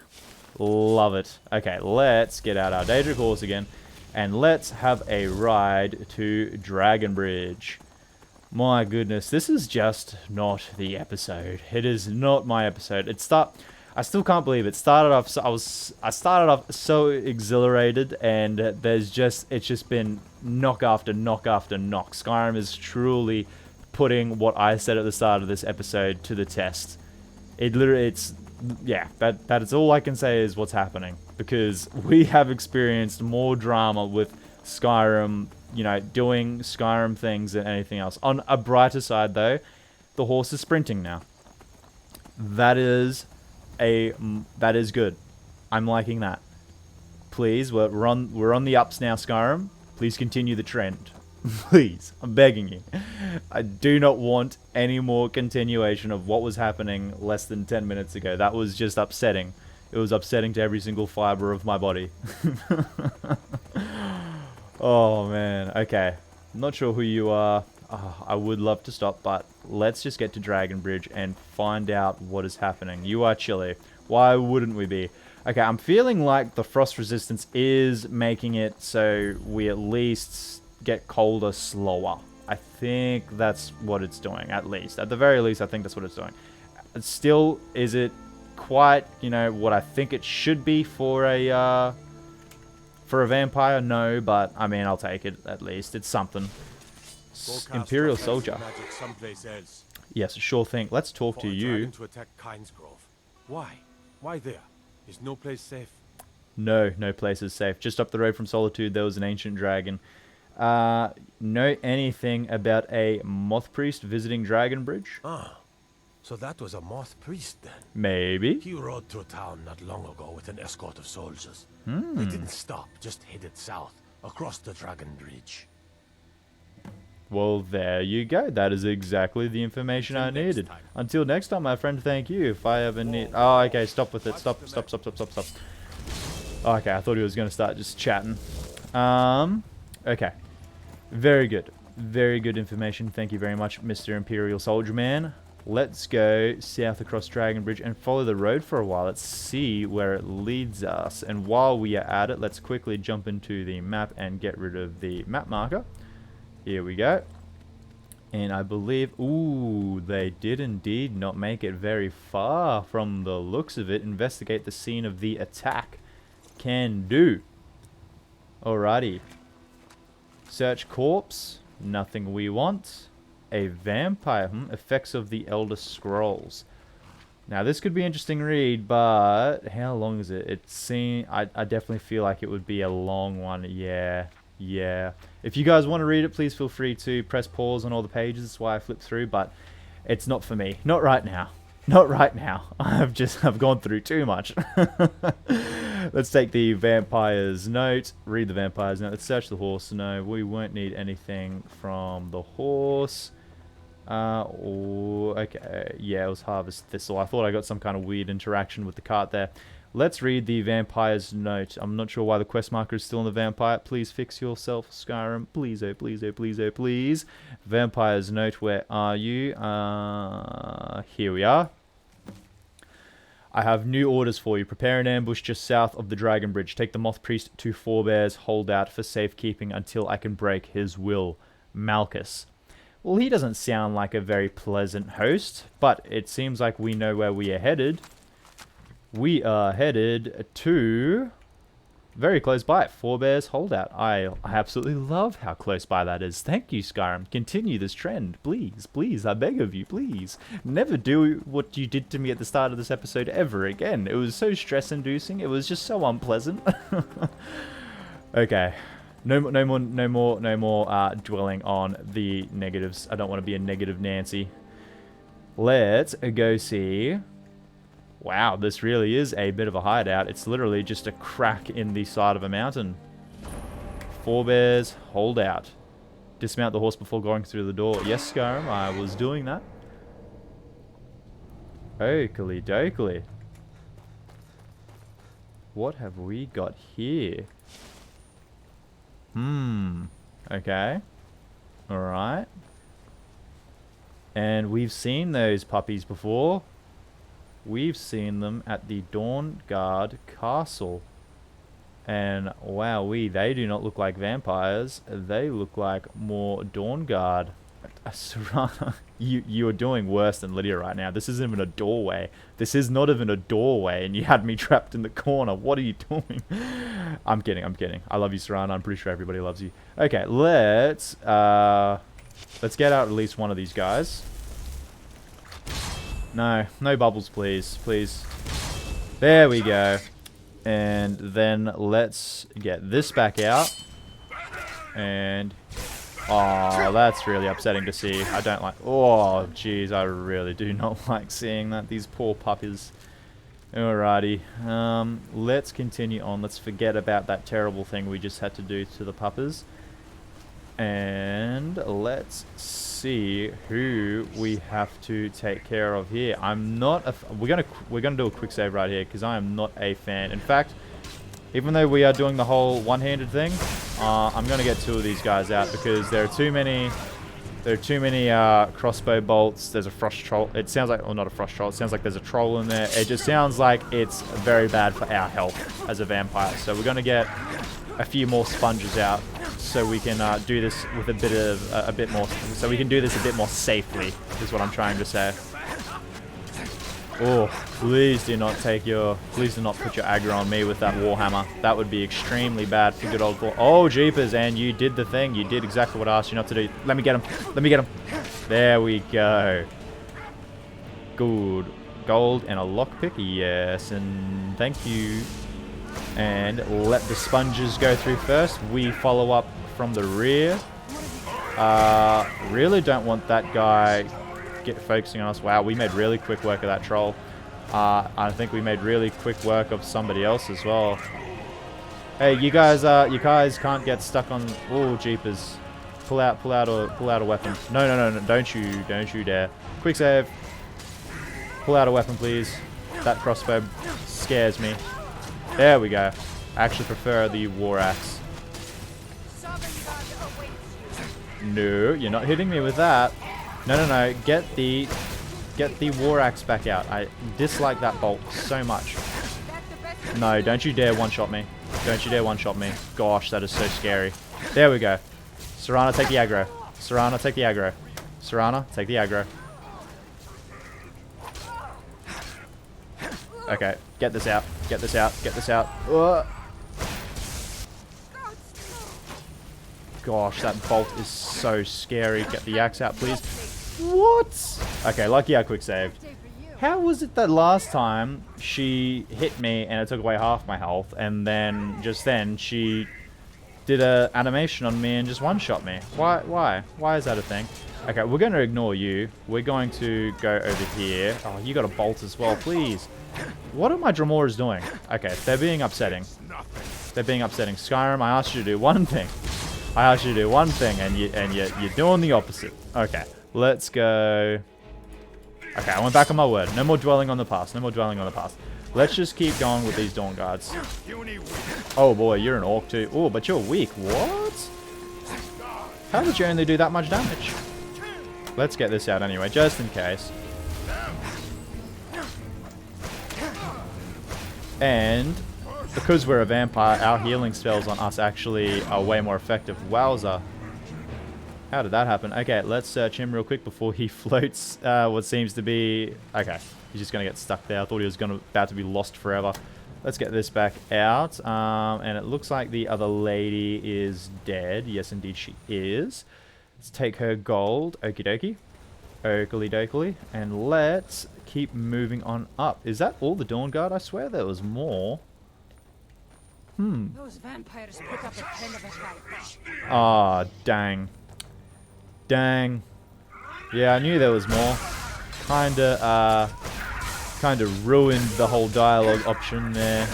Love it. Okay, let's get out our Daedric horse again. And let's have a ride to Dragon Bridge. My goodness, this is just not the episode. It is not my episode. I still can't believe it. Started off. I started off so exhilarated, and it's just been knock after knock after knock. Skyrim is truly putting what I said at the start of this episode to the test. That is all I can say is what's happening, because we have experienced more drama with Skyrim, you know, doing Skyrim things than anything else. On a brighter side, though, the horse is sprinting now. That is good. I'm liking that. Please, we're on the ups now, Skyrim. Please continue the trend. Please, I'm begging you. I do not want any more continuation of what was happening less than 10 minutes ago. That was just upsetting. It was upsetting to every single fiber of my body. Oh, man. Okay. I'm not sure who you are. Oh, I would love to stop, but let's just get to Dragon Bridge and find out what is happening. You are chilly. Why wouldn't we be? Okay, I'm feeling like the frost resistance is making it so we at least get colder slower. I think that's what it's doing, at least. At the very least, I think that's what it's doing. Still, is it quite, you know, what I think it should be for a vampire? No, but, I mean, I'll take it, at least. It's something. Imperial soldier. Yes, sure thing. Let's talk to you. To attack Why? Why there? Is no place safe? No place is safe. Just up the road from Solitude, there was an ancient dragon. Know anything about a Moth Priest visiting Dragon Bridge? Ah, so that was a Moth Priest then? Maybe. He rode through town not long ago with an escort of soldiers. They didn't stop, just headed south, across the Dragon Bridge. Well, there you go. That is exactly the information I needed. Until next time, my friend, thank you. If I ever need... Oh, okay, stop with it. Stop. Okay, I thought he was going to start just chatting. Okay. Very good. Very good information. Thank you very much, Mr. Imperial Soldier Man. Let's go south across Dragon Bridge and follow the road for a while. Let's see where it leads us. And while we are at it, let's quickly jump into the map and get rid of the map marker. Here we go. And I believe... Ooh, they did indeed not make it very far from the looks of it. Investigate the scene of the attack. Can do. Alrighty. Search corpse. Nothing we want. A vampire. Effects of the Elder Scrolls. Now this could be an interesting read, but how long is it? I definitely feel like it would be a long one. Yeah. If you guys want to read it, please feel free to press pause on all the pages. That's why I flipped through, but it's not for me. Not right now. Not right now. I've gone through too much. Let's take the vampire's note. Read the vampire's note. Let's search the horse. No, we won't need anything from the horse. Okay. Yeah, it was Harvest Thistle. I thought I got some kind of weird interaction with the cart there. Let's read the vampire's note. I'm not sure why the quest marker is still on the vampire. Please fix yourself, Skyrim. Please, oh, please, oh, please, oh, please. Vampire's note, where are you? Here we are. I have new orders for you. Prepare an ambush just south of the Dragon Bridge. Take the Moth Priest to Forebears. Hold out for safekeeping until I can break his will. Malchus. Well, he doesn't sound like a very pleasant host, but it seems like we know where we are headed. We are headed to very close by, Forebears Holdout. I absolutely love how close by that is. Thank you, Skyrim. Continue this trend. Please, I beg of you, please. Never do what you did to me at the start of this episode ever again. It was so stress-inducing. It was just so unpleasant. Okay. No more dwelling on the negatives. I don't want to be a negative Nancy. Let's go see. Wow, this really is a bit of a hideout. It's literally just a crack in the side of a mountain. Forebears Holdout. Dismount the horse before going through the door. Yes, Skyrim, I was doing that. Oakley dokley. What have we got here? Okay. Alright. And we've seen those puppies before. We've seen them at the Dawnguard Castle. And wowee, they do not look like vampires. They look like more Dawnguard. Serana, you are doing worse than Lydia right now. This isn't even a doorway. This is not even a doorway, and you had me trapped in the corner. What are you doing? I'm kidding. I love you, Serana. I'm pretty sure everybody loves you. Okay, let's get out at least one of these guys. No bubbles, please. There we go. And then let's get this back out. And oh, that's really upsetting to see. I don't like. Oh, jeez, I really do not like seeing that. These poor puppies. Alrighty. Let's continue on. Let's forget about that terrible thing we just had to do to the puppers. And let's see who we have to take care of here. We're gonna do a quick save right here because I am not a fan. In fact, even though we are doing the whole one-handed thing, I'm gonna get two of these guys out because there are too many. There are too many crossbow bolts. There's a frost troll. It sounds like, well, not a frost troll. It sounds like there's a troll in there. It just sounds like it's very bad for our health as a vampire. So we're gonna get a few more sponges out so we can do this with a bit more. So we can do this a bit more safely. Is what I'm trying to say. Oh, please do not put your aggro on me with that warhammer. That would be extremely bad for good old. Oh, jeepers! And you did the thing. You did exactly what I asked you not to do. Let me get him. There we go. Good. Gold and a lockpick. Yes, and thank you. And let the sponges go through first. We follow up from the rear. Really don't want that guy focusing on us. Wow, we made really quick work of that troll. I think we made really quick work of somebody else as well. Hey, you guys can't get stuck on. Oh, jeepers! Pull out a weapon. No! Don't you dare! Quick save. Pull out a weapon, please. That crossbow scares me. There we go. I actually prefer the war axe. No, you're not hitting me with that. No. Get the war axe back out. I dislike that bolt so much. No, don't you dare one-shot me. Don't you dare one-shot me. Gosh, that is so scary. There we go. Serana, take the aggro. Serana, take the aggro. Serana, take the aggro. Okay, get this out. Get this out. Gosh, that bolt is so scary. Get the axe out, please. What? Okay, lucky I quick saved. How was it that last time she hit me and it took away half my health, and then just then she did a animation on me and just one-shot me? Why is that a thing? Okay, we're going to ignore you. We're going to go over here. Oh, you got a bolt as well, please. What are my Dramoras doing? Okay, they're being upsetting. They're being upsetting. Skyrim, I asked you to do one thing. I asked you to do one thing, and you're doing the opposite. Okay, let's go. Okay, I went back on my word. No more dwelling on the past. No more dwelling on the past. Let's just keep going with these Dawn Guards. Oh boy, you're an orc too. Oh, but you're weak. What? How did you only do that much damage? Let's get this out anyway, just in case. And because we're a vampire, our healing spells on us actually are way more effective. Wowza. How did that happen? Okay, let's search him real quick before he floats what seems to be... Okay, he's just going to get stuck there. I thought he was about to be lost forever. Let's get this back out. And it looks like the other lady is dead. Yes, indeed she is. Let's take her gold. Okie dokie. Oakley dokley. And let's keep moving on up. Is that all the Dawn Guard? I swear there was more. Those vampires put up a hell of a fight. Ah, dang. Dang. Yeah, I knew there was more. Kinda ruined the whole dialogue option there.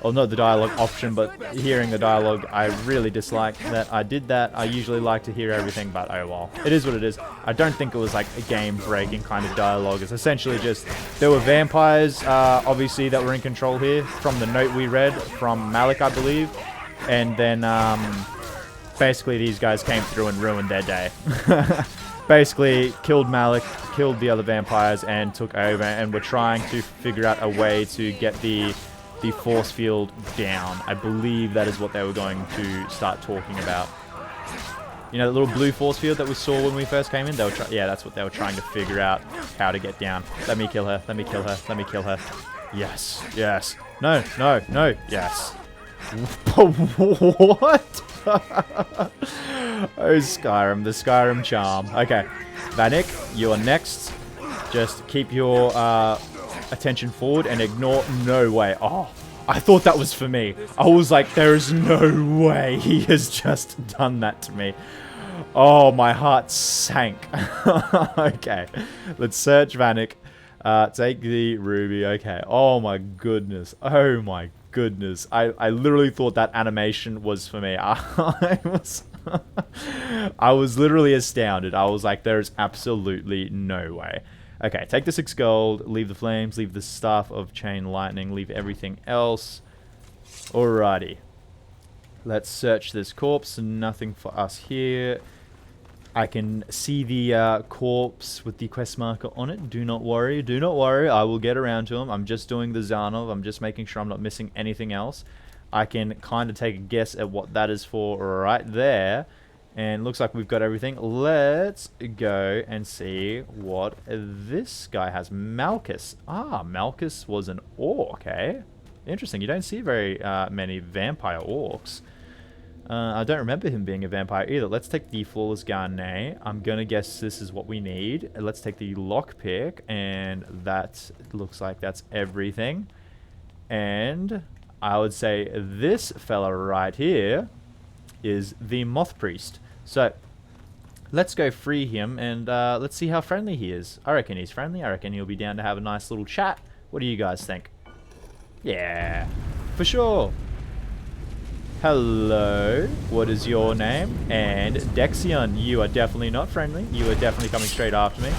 Well, not the dialogue option, but hearing the dialogue, I really dislike that I did that. I usually like to hear everything, but oh well. It is what it is. I don't think it was like a game-breaking kind of dialogue. It's essentially just, there were vampires, obviously, that were in control here, from the note we read from Malik, I believe. And then, basically these guys came through and ruined their day. Basically killed Malik, killed the other vampires, and took over, and were trying to figure out a way to get the force field down. I believe that is what they were going to start talking about. You know, the little blue force field that we saw when we first came in? Yeah, that's what they were trying to figure out, how to get down. Let me kill her, let me kill her, let me kill her. Yes, yes. No, no, no, yes. What? Oh, Skyrim, the Skyrim charm. Okay, Vanek, you are next. Just keep your attention forward and ignore. No way. Oh, I thought that was for me. I was like, there is no way he has just done that to me. Oh, my heart sank. Okay, let's search Vanek. Take the ruby. Okay. Oh my goodness. Oh my goodness. I literally thought that animation was for me. I was literally astounded. I was like, there's absolutely no way. Okay, take the 6 gold, leave the flames, leave the staff of chain lightning, leave everything else. Alrighty. Let's search this corpse. Nothing for us here. I can see the corpse with the quest marker on it. Do not worry. Do not worry. I will get around to him. I'm just doing the Zarnov. I'm just making sure I'm not missing anything else. I can kind of take a guess at what that is for right there. And looks like we've got everything. Let's go and see what this guy has. Malchus. Ah, Malchus was an orc, eh? Interesting. You don't see very many vampire orcs. I don't remember him being a vampire either. Let's take the Flawless Garnet. I'm going to guess this is what we need. Let's take the Lockpick, and that looks like that's everything. And I would say this fella right here is the Moth Priest. So, let's go free him, and let's see how friendly he is. I reckon he's friendly. I reckon he'll be down to have a nice little chat. What do you guys think? Yeah, for sure. Hello, what is your name? And Dexion, you are definitely not friendly. You are definitely coming straight after me.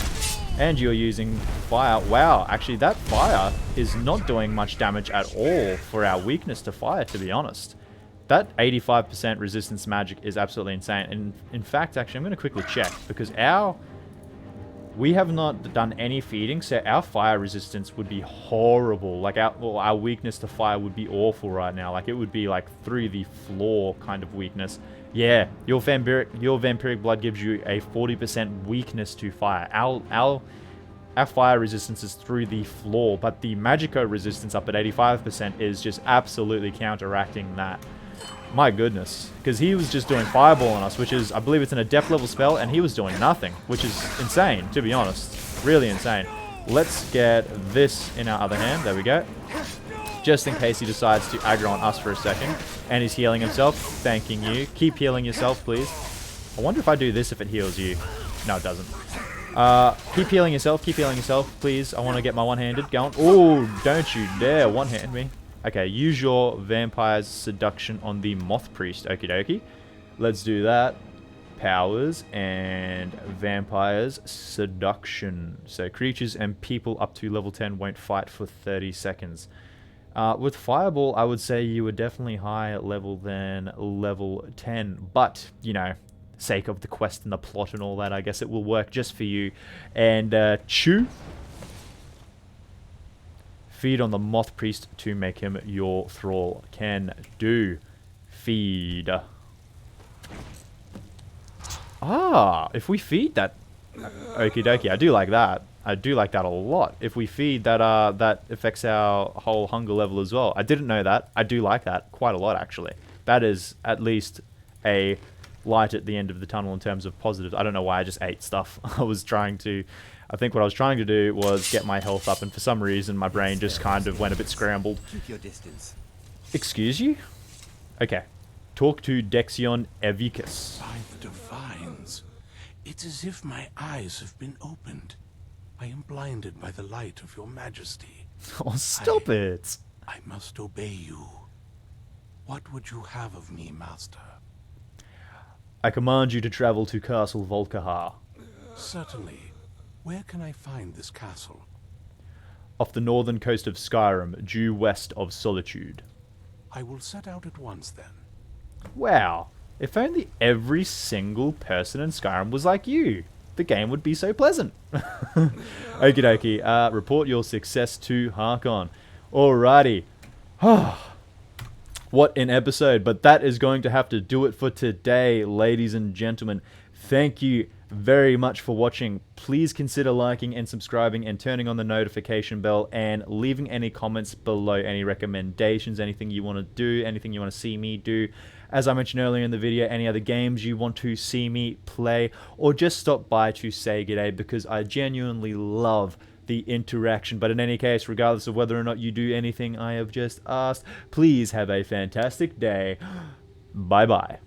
And you're using fire. Wow, actually that fire is not doing much damage at all for our weakness to fire, to be honest. That 85% resistance magic is absolutely insane. And in fact, actually, I'm going to quickly check, because we have not done any feeding, so our fire resistance would be horrible. Like, our weakness to fire would be awful right now. Like, it would be, like, through the floor kind of weakness. Yeah, your vampiric blood gives you a 40% weakness to fire. Our fire resistance is through the floor, but the Magico resistance up at 85% is just absolutely counteracting that. My goodness. Because he was just doing Fireball on us, which is, I believe it's an Adept level spell, and he was doing nothing, which is insane, to be honest. Really insane. let's get this in our other hand. There we go. Just in case he decides to aggro on us for a second. And he's healing himself. Thanking you. Keep healing yourself, please. I wonder if I do this if it heals you. No, it doesn't. Keep healing yourself. Keep healing yourself, please. I want to get my one-handed going. Oh, don't you dare one-hand me. Okay, use your Vampire's Seduction on the Moth Priest. Okie dokie. Let's do that. Powers and Vampire's Seduction. So creatures and people up to level 10 won't fight for 30 seconds. With Fireball, I would say you were definitely higher level than level 10. But, you know, sake of the quest and the plot and all that, I guess it will work just for you. And chew. Feed on the Moth Priest to make him your thrall. Can do. Feed. Ah, if we feed that... Okie dokie, I do like that. I do like that a lot. If we feed that, that affects our whole hunger level as well. I didn't know that. I do like that quite a lot, actually. That is at least a light at the end of the tunnel in terms of positives. I don't know why I just ate stuff. I think what I was trying to do was get my health up, and for some reason my brain just kind of went a bit scrambled. Keep your distance. Excuse you? Okay. Talk to Dexion Evicus. By the divines, it's as if my eyes have been opened. I am blinded by the light of your majesty. Oh, stop it. I must obey you. What would you have of me, master? I command you to travel to Castle Volcah. Certainly. Where can I find this castle? Off the northern coast of Skyrim, due west of Solitude. I will set out at once then. Wow. If only every single person in Skyrim was like you. The game would be so pleasant. Okie dokie. Report your success to Harkon. Alrighty. What an episode. But that is going to have to do it for today, ladies and gentlemen. Thank you very much for watching. Please consider liking and subscribing and turning on the notification bell and leaving any comments below, any recommendations, anything you want to do, anything you want to see me do. As I mentioned earlier in the video, any other games you want to see me play, or just stop by to say g'day, because I genuinely love the interaction. But in any case, regardless of whether or not you do anything I have just asked, please have a fantastic day. Bye bye.